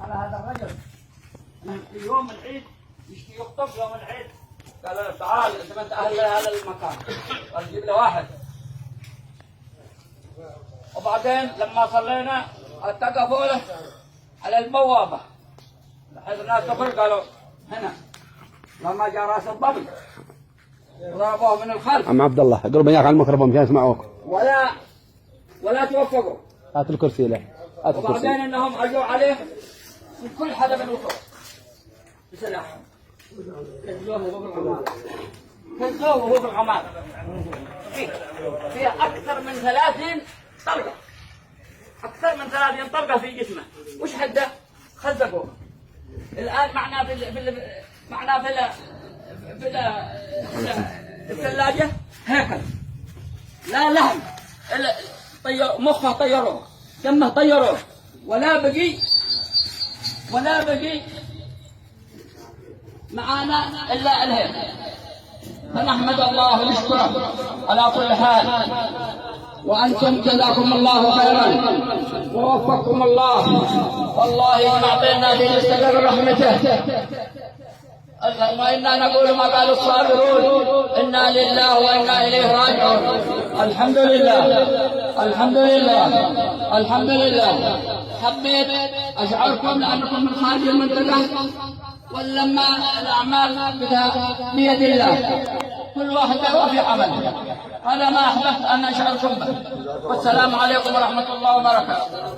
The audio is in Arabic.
على هذا الرجل في يوم العيد يشتي يخطب يوم العيد، قال له تعال انت ما انت اهل هذا المكان، قال جيب له واحد. وبعدين لما صلينا اتقفوا له على البوابه بحيث الناس تخرج، قالوا هنا لما جاء راس الضبي ضربوه من الخلف. عم عبد الله قرب اياك على الميكروفون مشان يسمعوك. ولا توفقوا. هات الكرسي له. وبعدين انهم اجوا عليه من كل حدب الوصول بسلاحهم، كذبوه وهو في العمار، كذبوه وهو في العمار، فيه اكثر من 30 طلقه، اكثر من 30 طلقه في جسمه. وش حده؟ خزقوه. الان معنا في الثلاجه هيكل لا لحم، مخه طيروه، دمه طيروه، ولا بقي معانا الا الهيكل. فنحمد الله ونشكره على كل حال. وانتم جزاكم الله خيرا ووفقكم الله، والله ما اعطينا في مستقر رحمته. وإنا نقول ما قال الصابرون إنا لله وإنا إليه راجعون. الحمد لله الحمد لله الحمد لله. حبيت أشعركم لأنكم من خارج المنطقة، ولما الأعمال بيد الله، كل واحد له في عمله. هذا ما أحببت أن أشعركم به. والسلام عليكم ورحمة الله وبركاته.